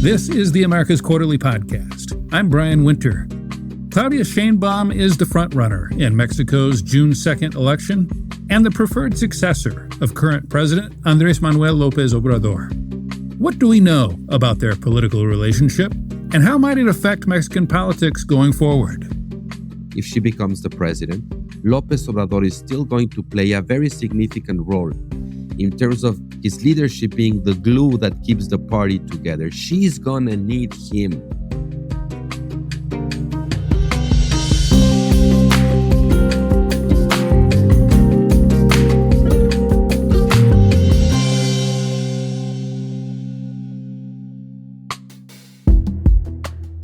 This is the America's Quarterly Podcast. I'm Brian Winter. Claudia Sheinbaum is the frontrunner in Mexico's June 2nd election and the preferred successor of current President Andrés Manuel Lopez Obrador. What do we know about their political relationship, and how might it affect Mexican politics going forward? If she becomes the president, López Obrador is still going to play a very significant role in terms of his leadership being the glue that keeps the party together. She's gonna need him.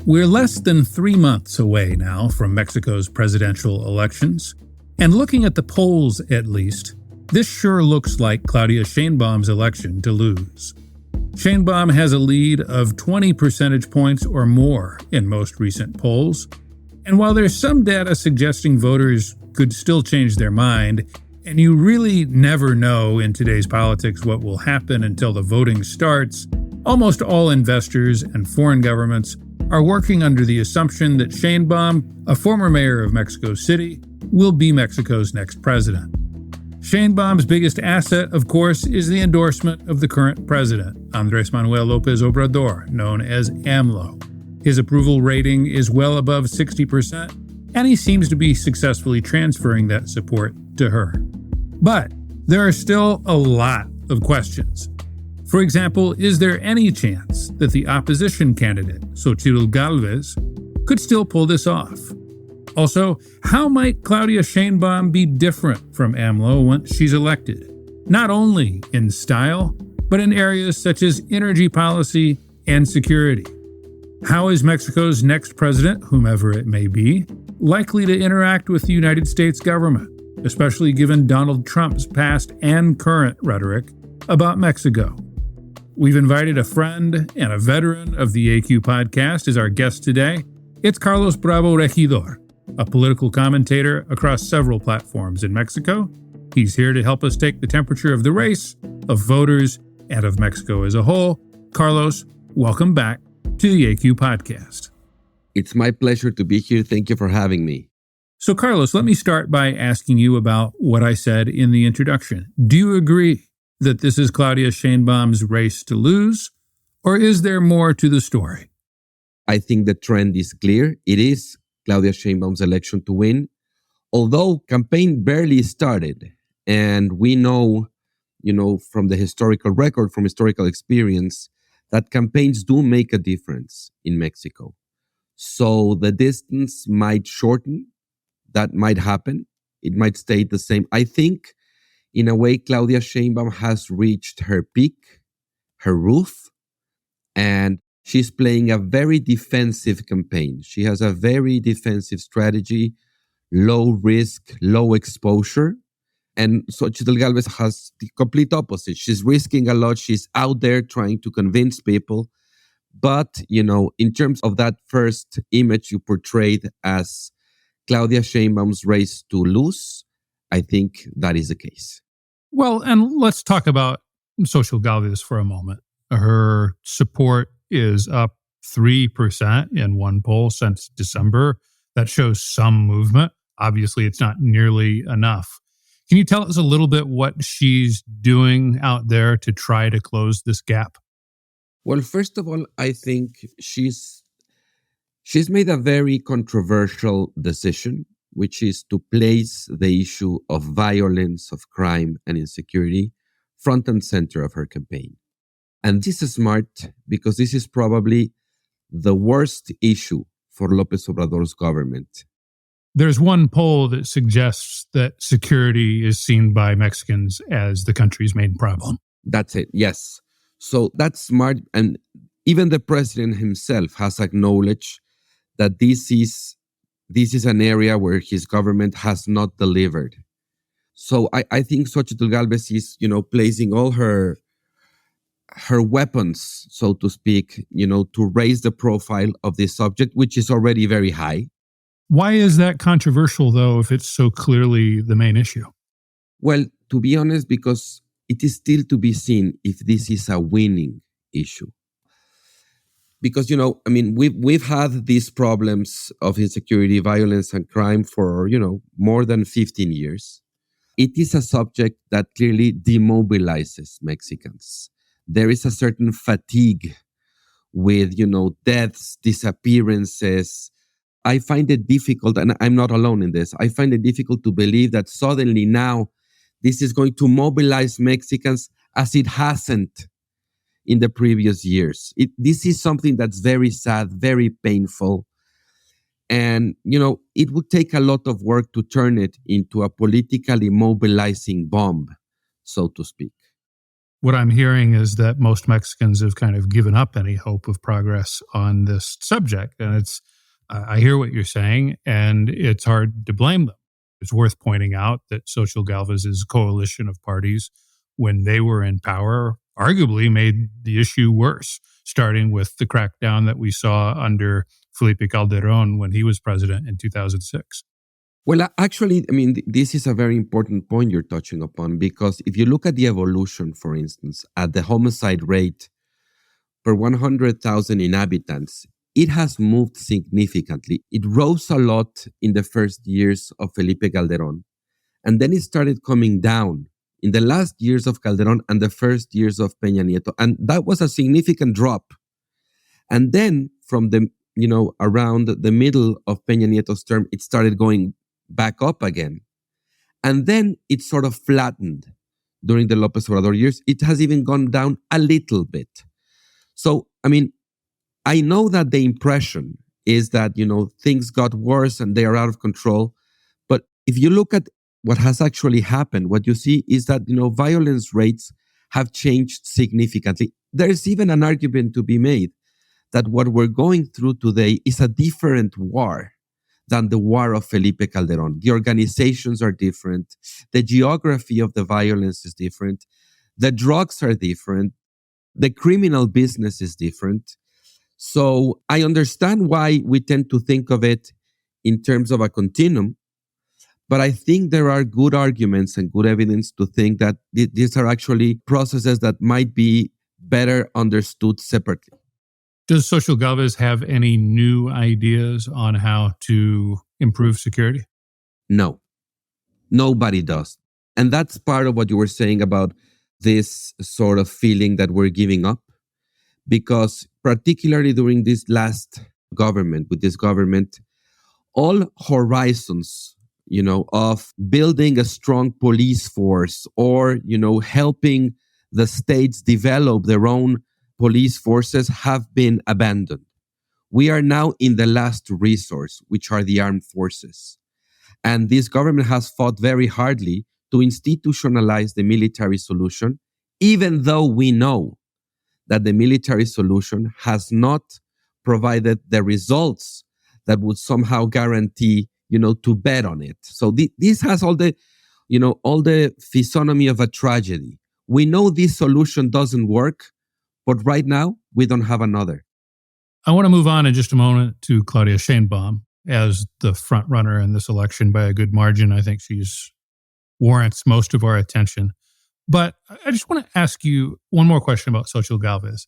We're less than 3 months away now from Mexico's presidential elections, and looking at the polls at least, this sure looks like Claudia Sheinbaum's election to lose. Sheinbaum has a lead of 20 percentage points or more in most recent polls, and while there's some data suggesting voters could still change their mind, and you really never know in today's politics what will happen until the voting starts, almost all investors and foreign governments are working under the assumption that Sheinbaum, a former mayor of Mexico City, will be Mexico's next president. Sheinbaum's biggest asset, of course, is the endorsement of the current president, Andrés Manuel Lopez Obrador, known as AMLO. His approval rating is well above 60%, and he seems to be successfully transferring that support to her. But there are still a lot of questions. For example, is there any chance that the opposition candidate, Xochitl Gálvez, could still pull this off? Also, how might Claudia Sheinbaum be different from AMLO once she's elected? Not only in style, but in areas such as energy policy and security. How is Mexico's next president, whomever it may be, likely to interact with the United States government, especially given Donald Trump's past and current rhetoric about Mexico? We've invited a friend and a veteran of the AQ podcast as our guest today. It's Carlos Bravo Regidor, a political commentator across several platforms in Mexico. He's here to help us take the temperature of the race, of voters, and of Mexico as a whole. Carlos, welcome back to the AQ podcast. It's my pleasure to be here. Thank you for having me. So, Carlos, let me start by asking you about what I said in the introduction. Do you agree that this is Claudia Sheinbaum's race to lose, or is there more to the story? I think the trend is clear. It is Claudia Sheinbaum's election to win, although campaign barely started. And we know, from the historical record, from historical experience, that campaigns do make a difference in Mexico. So the distance might shorten. That might happen. It might stay the same. I think, in a way, Claudia Sheinbaum has reached her peak, her roof, and she's playing a very defensive campaign. She has a very defensive strategy, low risk, low exposure. And Xochitl Gálvez has the complete opposite. She's risking a lot. She's out there trying to convince people. But, in terms of that first image you portrayed as Claudia Sheinbaum's race to lose, I think that is the case. Well, and let's talk about Xochitl Gálvez for a moment. Her support is up 3% in one poll since December. That shows some movement. Obviously, it's not nearly enough. Can you tell us a little bit what she's doing out there to try to close this gap? Well, first of all, I think she's made a very controversial decision, which is to place the issue of violence, of crime, and insecurity front and center of her campaign. And this is smart because this is probably the worst issue for López Obrador's government. There's one poll that suggests that security is seen by Mexicans as the country's main problem. That's it, yes. So that's smart. And even the president himself has acknowledged that this is an area where his government has not delivered. So I think Xochitl Gálvez is, placing all her weapons, so to speak, to raise the profile of this subject, which is already very high. Why is that controversial, though, if it's so clearly the main issue? Well, to be honest, because it is still to be seen if this is a winning issue. because, I mean, we've had these problems of insecurity, violence, and crime for, more than 15 years. It is a subject that clearly demobilizes Mexicans. There is a certain fatigue with, deaths, disappearances. I find it difficult, and I'm not alone in this, I find it difficult to believe that suddenly now this is going to mobilize Mexicans as it hasn't in the previous years. This is something that's very sad, very painful. And, it would take a lot of work to turn it into a politically mobilizing bomb, so to speak. What I'm hearing is that most Mexicans have kind of given up any hope of progress on this subject. And I hear what you're saying, and it's hard to blame them. It's worth pointing out that Xochitl Gálvez's coalition of parties, when they were in power, arguably made the issue worse, starting with the crackdown that we saw under Felipe Calderón when he was president in 2006. Well, actually, I mean, this is a very important point you're touching upon, because if you look at the evolution, for instance, at the homicide rate per 100,000 inhabitants, it has moved significantly. It rose a lot in the first years of Felipe Calderón, and then it started coming down in the last years of Calderón and the first years of Peña Nieto. And that was a significant drop. And then from the, around the middle of Peña Nieto's term, it started going back up again. And then it sort of flattened during the López Obrador years. It has even gone down a little bit. So, I mean, I know that the impression is that, things got worse and they are out of control. But if you look at what has actually happened, what you see is that, violence rates have changed significantly. There's even an argument to be made that what we're going through today is a different war than the war of Felipe Calderón. The organizations are different. The geography of the violence is different. The drugs are different. The criminal business is different. So I understand why we tend to think of it in terms of a continuum, but I think there are good arguments and good evidence to think that these are actually processes that might be better understood separately. Does Xochitl Gálvez have any new ideas on how to improve security? No, nobody does. And that's part of what you were saying about this sort of feeling that we're giving up. Because particularly during this last government, with this government, all horizons, of building a strong police force or, helping the states develop their own police forces have been abandoned. We are now in the last resource, which are the armed forces. And this government has fought very hardly to institutionalize the military solution, even though we know that the military solution has not provided the results that would somehow guarantee, to bet on it. So this has all the physiognomy of a tragedy. We know this solution doesn't work, but right now we don't have another. I want to move on in just a moment to Claudia Sheinbaum as the front runner in this election by a good margin. I think she's warrants most of our attention. But I just want to ask you one more question about Xochitl Gálvez.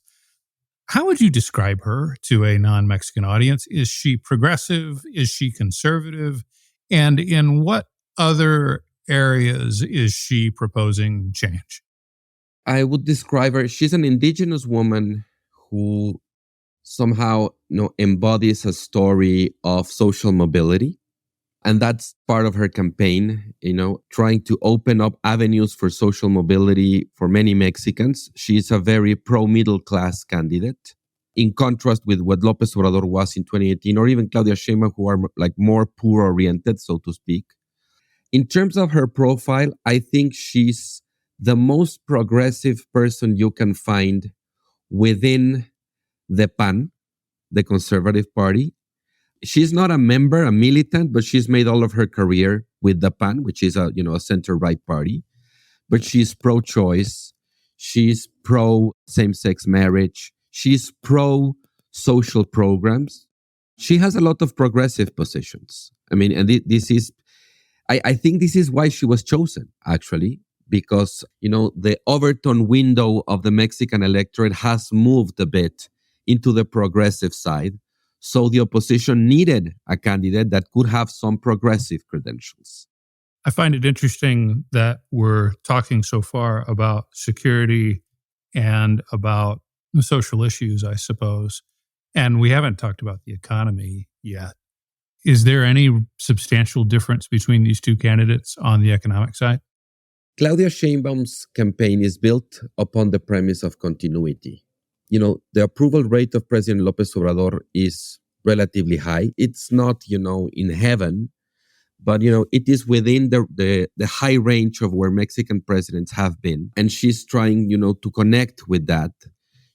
How would you describe her to a non-Mexican audience? Is she progressive? Is she conservative? And in what other areas is she proposing change? I would describe her, she's an indigenous woman who somehow embodies a story of social mobility. And that's part of her campaign, trying to open up avenues for social mobility for many Mexicans. She's a very pro-middle class candidate, in contrast with what López Obrador was in 2018, or even Claudia Sheinbaum, who are like more poor-oriented, so to speak. In terms of her profile, I think she's the most progressive person you can find within the PAN, the Conservative Party. She's not a member, a militant, but she's made all of her career with the PAN, which is a center-right party. But she's pro-choice. She's pro-same-sex marriage. She's pro-social programs. She has a lot of progressive positions. I mean, and this is, I think this is why she was chosen, actually, because, the Overton window of the Mexican electorate has moved a bit into the progressive side. So the opposition needed a candidate that could have some progressive credentials. I find it interesting that we're talking so far about security and about social issues, I suppose, and we haven't talked about the economy yet. Is there any substantial difference between these two candidates on the economic side? Claudia Sheinbaum's campaign is built upon the premise of continuity. The approval rate of President López Obrador is relatively high. It's not, in heaven, but, it is within the high range of where Mexican presidents have been. And she's trying, to connect with that.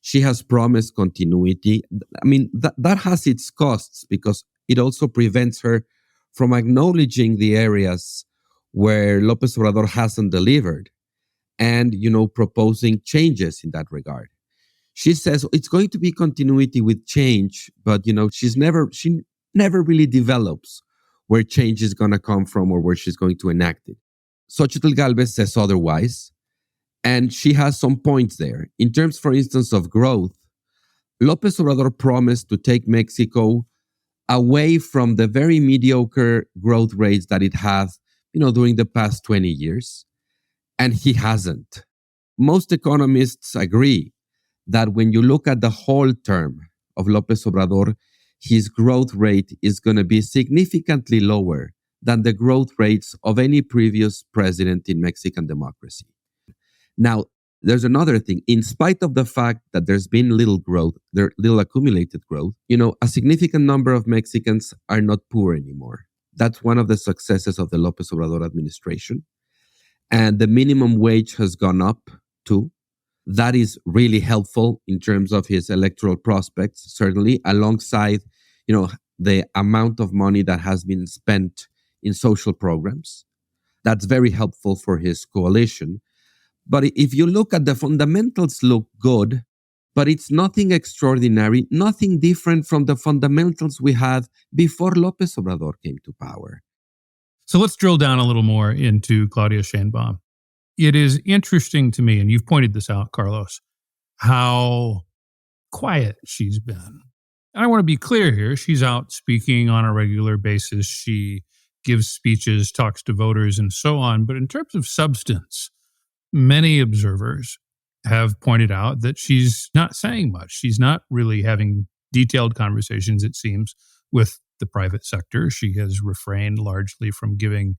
She has promised continuity. I mean, that has its costs because it also prevents her from acknowledging the areas where López Obrador hasn't delivered and, proposing changes in that regard. She says it's going to be continuity with change, but, she never really develops where change is going to come from or where she's going to enact it. Xochitl Gálvez says otherwise, and she has some points there. In terms, for instance, of growth, López Obrador promised to take Mexico away from the very mediocre growth rates that it has, during the past 20 years. And he hasn't. Most economists agree that when you look at the whole term of López Obrador, his growth rate is going to be significantly lower than the growth rates of any previous president in Mexican democracy. Now, there's another thing. In spite of the fact that there's been little accumulated growth, a significant number of Mexicans are not poor anymore. That's one of the successes of the López Obrador administration. And the minimum wage has gone up too. That is really helpful in terms of his electoral prospects, certainly, alongside, the amount of money that has been spent in social programs. That's very helpful for his coalition. But if you look at the fundamentals, look good, but it's nothing extraordinary, nothing different from the fundamentals we had before López Obrador came to power. So let's drill down a little more into Claudia Sheinbaum. It is interesting to me, and you've pointed this out, Carlos, how quiet she's been. And I want to be clear here. She's out speaking on a regular basis. She gives speeches, talks to voters, and so on. But in terms of substance, many observers have pointed out that she's not saying much. She's not really having detailed conversations, it seems, with the private sector. She has refrained largely from giving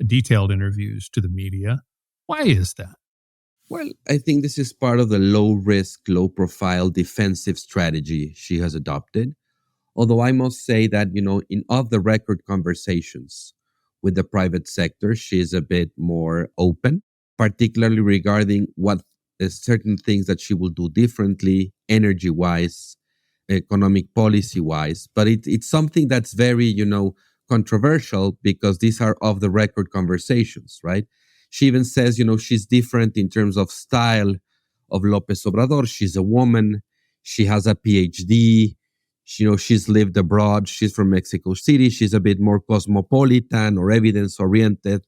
detailed interviews to the media. Why is that? Well, I think this is part of the low-risk, low-profile defensive strategy she has adopted. Although I must say that, in off-the-record conversations with the private sector, she is a bit more open, particularly regarding what certain things that she will do differently, energy-wise, economic policy-wise. But it's something that's very, controversial because these are off-the-record conversations, right? She even says, she's different in terms of style of López Obrador. She's a woman. She has a PhD. She's lived abroad. She's from Mexico City. She's a bit more cosmopolitan or evidence-oriented.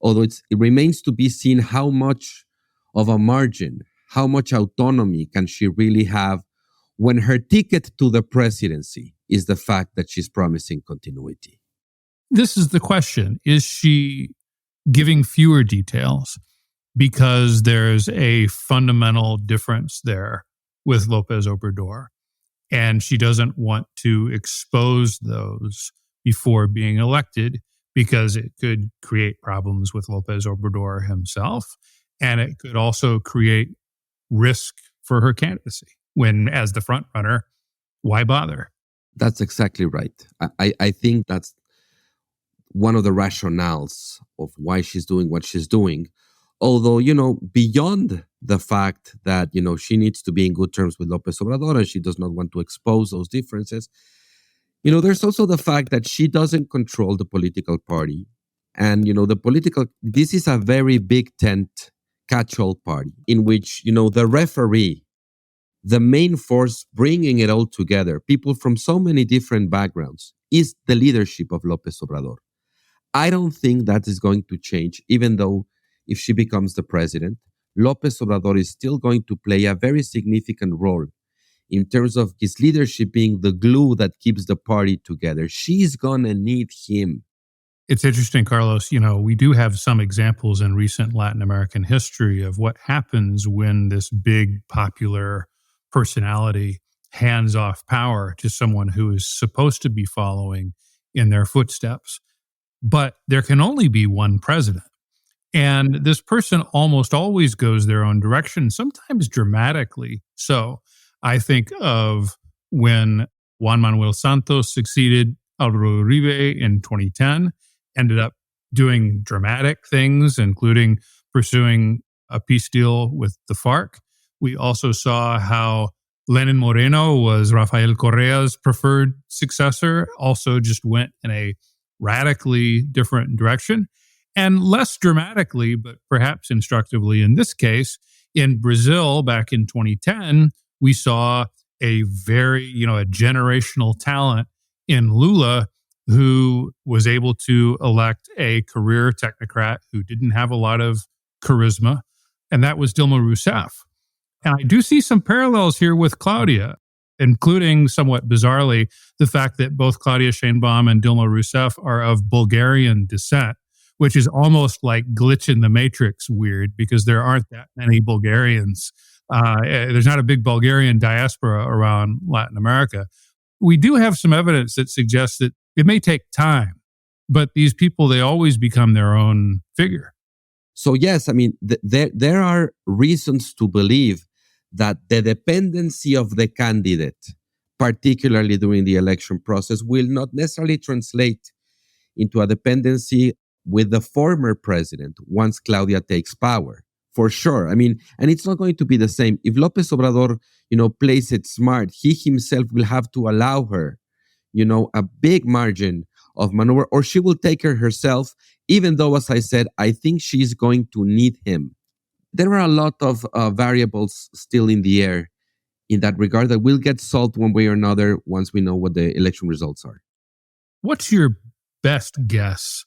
Although it remains to be seen how much of a margin, how much autonomy can she really have when her ticket to the presidency is the fact that she's promising continuity. This is the question. Is she giving fewer details because there's a fundamental difference there with López Obrador, and she doesn't want to expose those before being elected because it could create problems with López Obrador himself, and it could also create risk for her candidacy when, as the front runner, why bother? That's exactly right. I think that's one of the rationales of why she's doing what she's doing. Although, beyond the fact that, she needs to be in good terms with López Obrador and she does not want to expose those differences, there's also the fact that she doesn't control the political party. And, this is a very big tent catch-all party in which, the referee, the main force bringing it all together, people from so many different backgrounds, is the leadership of López Obrador. I don't think that is going to change, even though if she becomes the president, López Obrador is still going to play a very significant role in terms of his leadership being the glue that keeps the party together. She's going to need him. It's interesting, Carlos. We do have some examples in recent Latin American history of what happens when this big popular personality hands off power to someone who is supposed to be following in their footsteps. But there can only be one president. And this person almost always goes their own direction, sometimes dramatically. So I think of when Juan Manuel Santos succeeded Álvaro Uribe in 2010, ended up doing dramatic things, including pursuing a peace deal with the FARC. We also saw how Lenin Moreno was Rafael Correa's preferred successor, also just went in a radically different direction. And less dramatically, but perhaps instructively in this case, in Brazil back in 2010, we saw a a generational talent in Lula who was able to elect a career technocrat who didn't have a lot of charisma, and that was Dilma Rousseff. And I do see some parallels here with Claudia, including, somewhat bizarrely, the fact that both Claudia Sheinbaum and Dilma Rousseff are of Bulgarian descent, which is almost like glitch in the matrix weird because there aren't that many Bulgarians. There's not a big Bulgarian diaspora around Latin America. We do have some evidence that suggests that it may take time, but these people, they always become their own figure. So yes, I mean, there are reasons to believe that the dependency of the candidate, particularly during the election process, will not necessarily translate into a dependency with the former president once Claudia takes power, for sure. I mean, and it's not going to be the same. If López Obrador, plays it smart, he himself will have to allow her, a big margin of maneuver, or she will take her herself, even though, as I said, I think she's going to need him. There are a lot of variables still in the air in that regard that will get solved one way or another once we know what the election results are. What's your best guess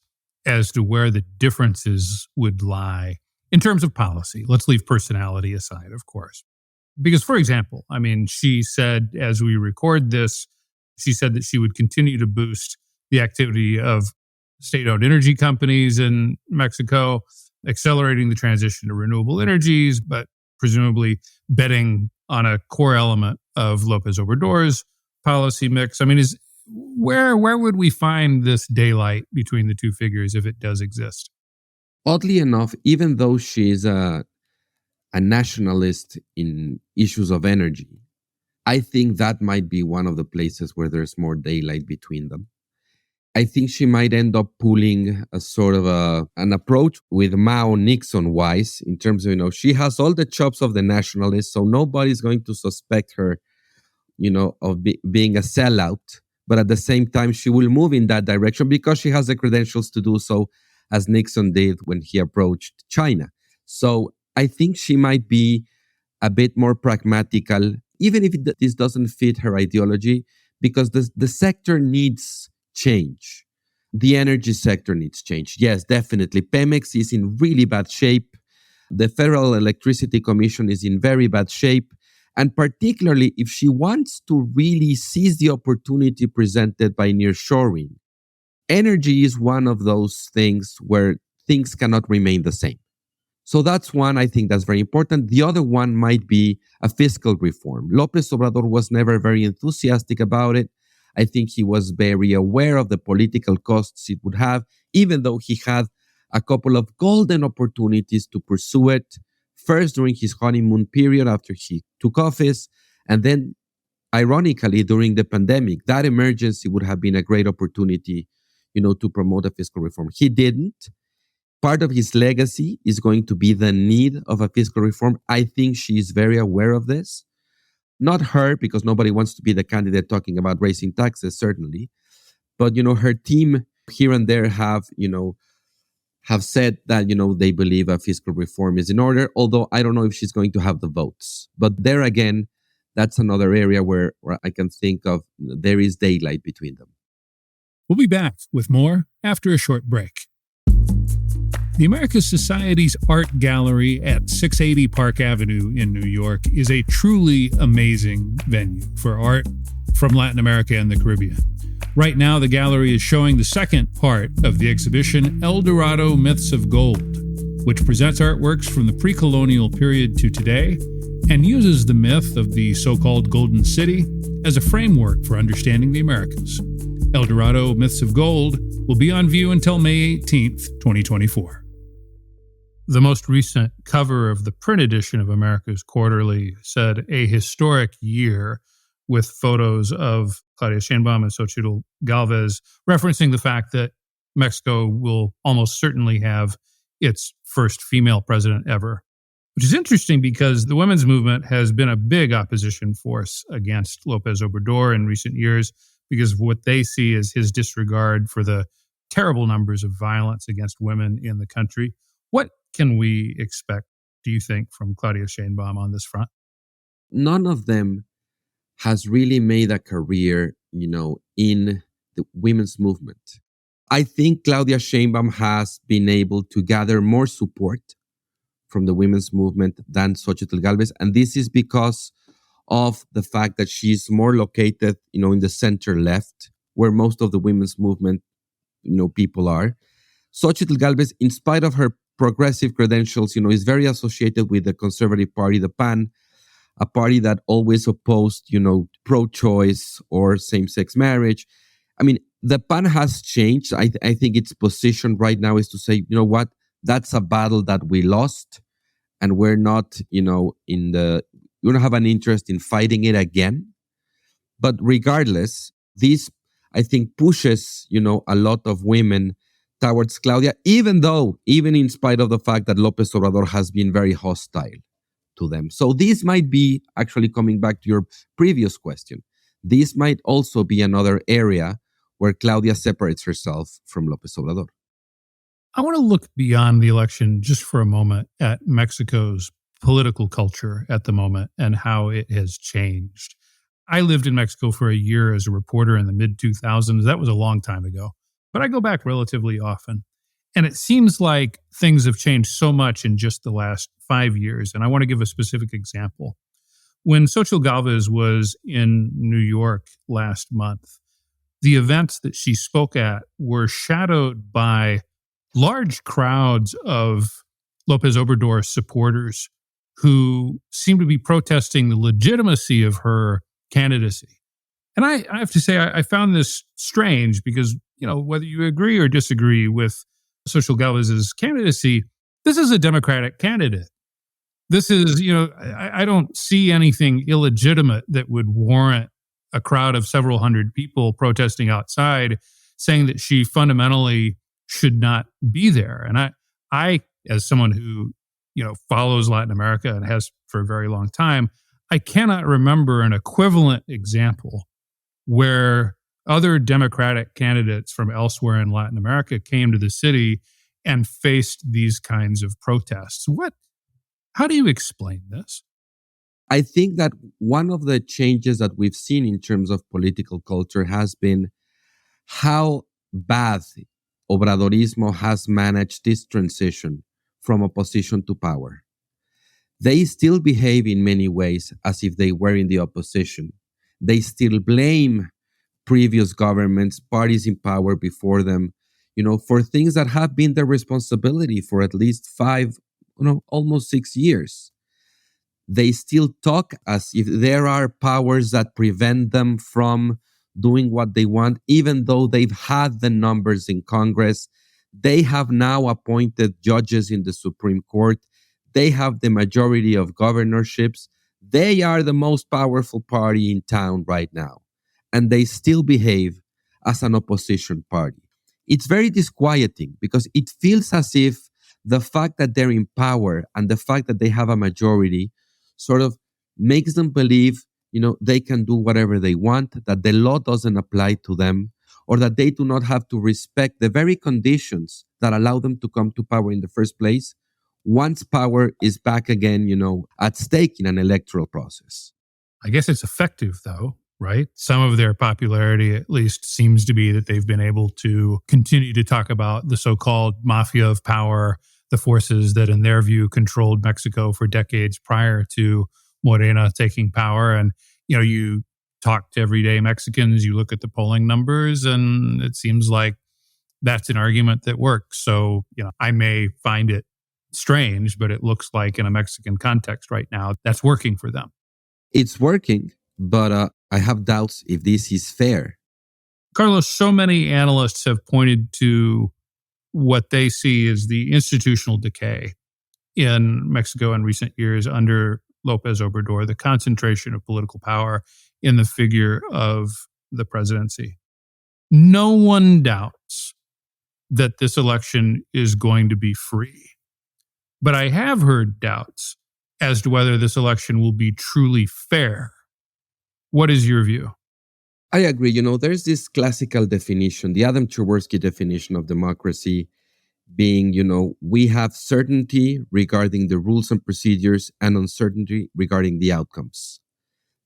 as to where the differences would lie in terms of policy? Let's leave personality aside, of course. Because, for example, I mean, she said, as we record this, she said that she would continue to boost the activity of state-owned energy companies in Mexico, accelerating the transition to renewable energies, but presumably betting on a core element of López Obrador's policy mix. I mean, where would we find this daylight between the two figures if it does exist? Oddly enough, even though she's a nationalist in issues of energy, I think that might be one of the places where there's more daylight between them. I think she might end up pulling a sort of an approach with Mao Nixon wise in terms of, she has all the chops of the nationalist, so nobody's going to suspect her, of being a sellout. But at the same time, she will move in that direction because she has the credentials to do so, as Nixon did when he approached China. So I think she might be a bit more pragmatical, even if this doesn't fit her ideology, because the sector needs change. The energy sector needs change. Yes, definitely. Pemex is in really bad shape. The Federal Electricity Commission is in very bad shape. And particularly if she wants to really seize the opportunity presented by nearshoring, energy is one of those things where things cannot remain the same. So that's one, I think that's very important. The other one might be a fiscal reform. López Obrador was never very enthusiastic about it. I think he was very aware of the political costs it would have, even though he had a couple of golden opportunities to pursue it. First, during his honeymoon period after he took office, and then, ironically, during the pandemic. That emergency would have been a great opportunity, to promote a fiscal reform. He didn't. Part of his legacy is going to be the need of a fiscal reform. I think she is very aware of this. Not her, because nobody wants to be the candidate talking about raising taxes, certainly. But, her team here and there have said that, they believe a fiscal reform is in order, although I don't know if she's going to have the votes. But there again, that's another area where I can think of there is daylight between them. We'll be back with more after a short break. The Americas Society's art gallery at 680 Park Avenue in New York is a truly amazing venue for art from Latin America and the Caribbean. Right now, the gallery is showing the second part of the exhibition, El Dorado Myths of Gold, which presents artworks from the pre-colonial period to today and uses the myth of the so-called Golden City as a framework for understanding the Americas. El Dorado Myths of Gold will be on view until May 18th, 2024. The most recent cover of the print edition of America's Quarterly said a historic year, with photos of Claudia Sheinbaum and Xochitl Gálvez, referencing the fact that Mexico will almost certainly have its first female president ever, which is interesting because the women's movement has been a big opposition force against López Obrador in recent years because of what they see as his disregard for the terrible numbers of violence against women in the country. What can we expect, do you think, from Claudia Sheinbaum on this front? None of them has really made a career, in the women's movement. I think Claudia Sheinbaum has been able to gather more support from the women's movement than Xochitl Gálvez, and this is because of the fact that she's more located, in the center left, where most of the women's movement, people are. Xochitl Gálvez, in spite of her progressive credentials, is very associated with the Conservative Party, the PAN, a party that always opposed, pro-choice or same-sex marriage. I mean, the PAN has changed. I think its position right now is to say, you know what, that's a battle that we lost, and we're not, we don't have an interest in fighting it again. But regardless, this, I think, pushes, a lot of women towards Claudia, even in spite of the fact that López Obrador has been very hostile to them. So this might be, actually coming back to your previous question, this might also be another area where Claudia separates herself from López Obrador. I want to look beyond the election just for a moment at Mexico's political culture at the moment and how it has changed. I lived in Mexico for a year as a reporter in the mid-2000s. That was a long time ago, but I go back relatively often. And it seems like things have changed so much in just the last 5 years. And I want to give a specific example. When Xochitl Gálvez was in New York last month, the events that she spoke at were shadowed by large crowds of López Obrador supporters who seemed to be protesting the legitimacy of her candidacy. And I have to say, I found this strange because, whether you agree or disagree with Xochitl Gálvez's candidacy, this is a Democratic candidate. This is, I don't see anything illegitimate that would warrant a crowd of several hundred people protesting outside saying that she fundamentally should not be there. And I as someone who, follows Latin America and has for a very long time, I cannot remember an equivalent example where other Democratic candidates from elsewhere in Latin America came to the city and faced these kinds of protests. How do you explain this? I think that one of the changes that we've seen in terms of political culture has been how bad Obradorismo has managed this transition from opposition to power. They still behave in many ways as if they were in the opposition. They still blame previous governments, parties in power before them, for things that have been their responsibility for at least 5, almost 6 years. They still talk as if there are powers that prevent them from doing what they want, even though they've had the numbers in Congress. They have now appointed judges in the Supreme Court. They have the majority of governorships. They are the most powerful party in town right now, and they still behave as an opposition party. It's very disquieting because it feels as if the fact that they're in power and the fact that they have a majority sort of makes them believe, they can do whatever they want, that the law doesn't apply to them, or that they do not have to respect the very conditions that allow them to come to power in the first place once power is back again, at stake in an electoral process. I guess it's effective, though. right? Some of their popularity, at least, seems to be that they've been able to continue to talk about the so-called mafia of power, the forces that, in their view, controlled Mexico for decades prior to Morena taking power. And, you talk to everyday Mexicans, you look at the polling numbers, and it seems like that's an argument that works. So, I may find it strange, but it looks like in a Mexican context right now, that's working for them. It's working, but I have doubts if this is fair. Carlos, so many analysts have pointed to what they see as the institutional decay in Mexico in recent years under López Obrador, the concentration of political power in the figure of the presidency. No one doubts that this election is going to be free. But I have heard doubts as to whether this election will be truly fair. What is your view? I agree. There's this classical definition, the Adam Tversky definition of democracy being, we have certainty regarding the rules and procedures and uncertainty regarding the outcomes.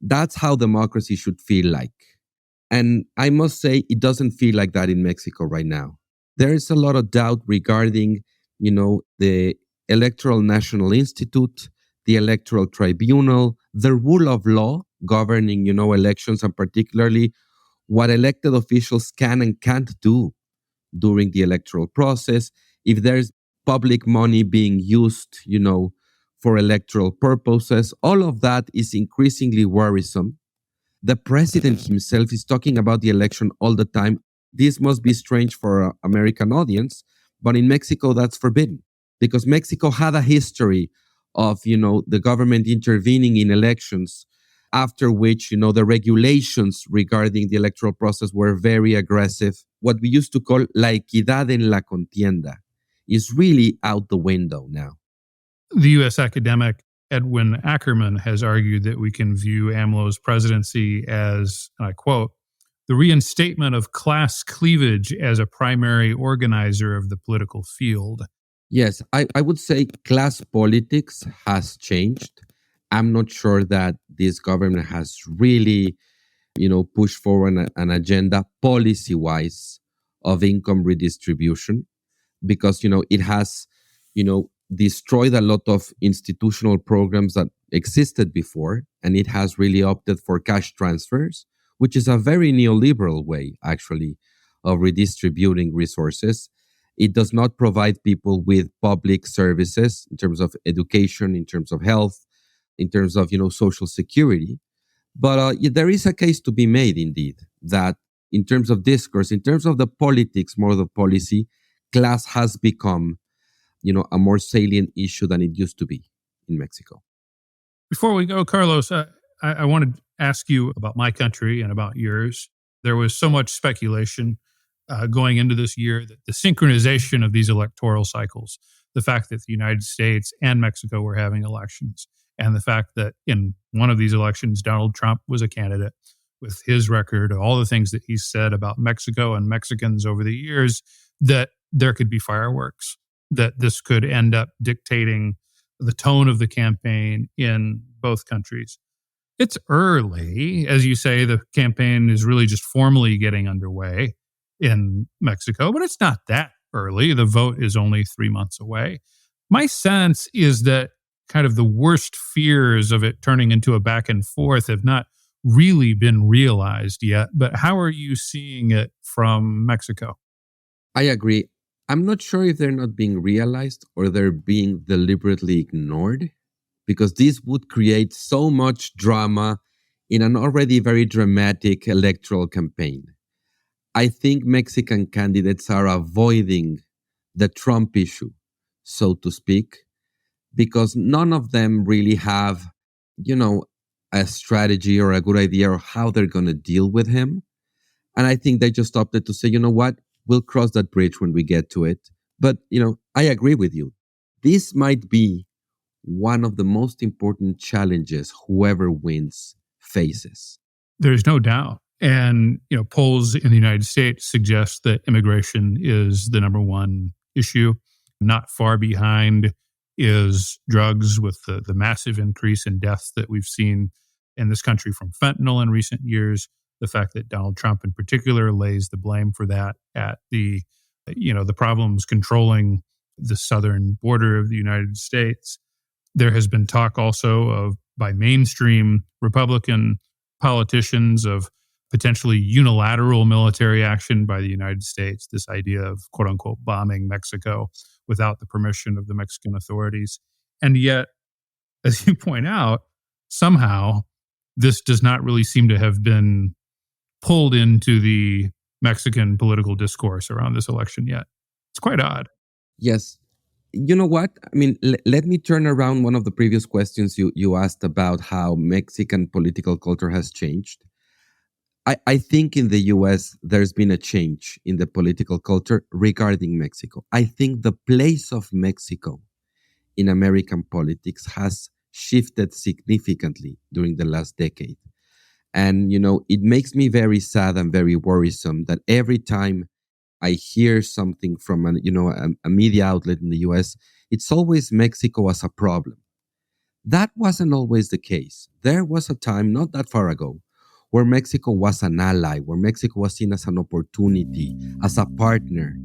That's how democracy should feel like. And I must say, it doesn't feel like that in Mexico right now. There is a lot of doubt regarding, the Electoral National Institute, the Electoral Tribunal, the rule of law governing, elections, and particularly what elected officials can and can't do during the electoral process. If there's public money being used, for electoral purposes, all of that is increasingly worrisome. The president himself is talking about the election all the time. This must be strange for an American audience, but in Mexico, that's forbidden because Mexico had a history of, the government intervening in elections, after which, the regulations regarding the electoral process were very aggressive. What we used to call la equidad en la contienda is really out the window now. The U.S. academic Edwin Ackerman has argued that we can view AMLO's presidency as, and I quote, the reinstatement of class cleavage as a primary organizer of the political field. Yes, I would say class politics has changed. I'm not sure that this government has really, pushed forward an agenda policy-wise of income redistribution because, it has, destroyed a lot of institutional programs that existed before, and it has really opted for cash transfers, which is a very neoliberal way, actually, of redistributing resources. It does not provide people with public services in terms of education, in terms of health, in terms of, social security. But there is a case to be made, indeed, that in terms of discourse, in terms of the politics, more the policy, class has become, a more salient issue than it used to be in Mexico. Before we go, Carlos, I wanted to ask you about my country and about yours. There was so much speculation going into this year that the synchronization of these electoral cycles, the fact that the United States and Mexico were having elections, and the fact that in one of these elections, Donald Trump was a candidate with his record, all the things that he said about Mexico and Mexicans over the years, that there could be fireworks, that this could end up dictating the tone of the campaign in both countries. It's early. As you say, the campaign is really just formally getting underway in Mexico, but it's not that early. The vote is only 3 months away. My sense is that kind of the worst fears of it turning into a back and forth have not really been realized yet. But how are you seeing it from Mexico? I agree. I'm not sure if they're not being realized or they're being deliberately ignored, because this would create so much drama in an already very dramatic electoral campaign. I think Mexican candidates are avoiding the Trump issue, so to speak, because none of them really have, a strategy or a good idea of how they're going to deal with him. And I think they just opted to say, you know what, we'll cross that bridge when we get to it. But, I agree with you. This might be one of the most important challenges whoever wins faces. There's no doubt. And, polls in the United States suggest that immigration is the number one issue. Not far behind is drugs, with the massive increase in deaths that we've seen in this country from fentanyl in recent years, the fact that Donald Trump in particular lays the blame for that at the problems controlling the southern border of the United States. There has been talk also by mainstream Republican politicians of potentially unilateral military action by the United States, this idea of quote unquote bombing Mexico without the permission of the Mexican authorities. And yet, as you point out, somehow this does not really seem to have been pulled into the Mexican political discourse around this election yet. It's quite odd. Yes. You know what? I mean, let me turn around one of the previous questions you asked about how Mexican political culture has changed. I think in the US, there's been a change in the political culture regarding Mexico. I think the place of Mexico in American politics has shifted significantly during the last decade. And, it makes me very sad and very worrisome that every time I hear something from a media outlet in the US, it's always Mexico as a problem. That wasn't always the case. There was a time not that far ago where Mexico was an ally, where Mexico was seen as an opportunity, as a partner.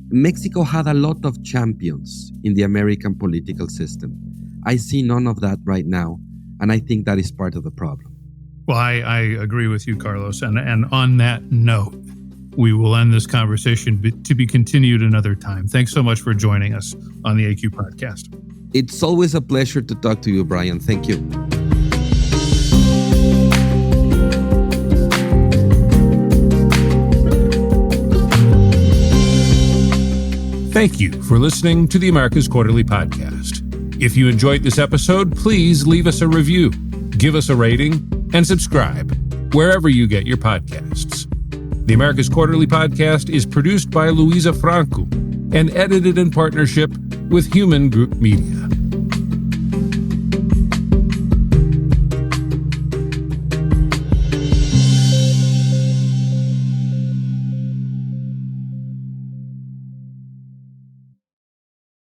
Mexico had a lot of champions in the American political system. I see none of that right now, and I think that is part of the problem. Well, I agree with you, Carlos. And on that note, we will end this conversation to be continued another time. Thanks so much for joining us on the AQ podcast. It's always a pleasure to talk to you, Brian. Thank you. Thank you for listening to the America's Quarterly Podcast. If you enjoyed this episode, please leave us a review, give us a rating, and subscribe wherever you get your podcasts. The America's Quarterly Podcast is produced by Luisa Franco and edited in partnership with Human Group Media.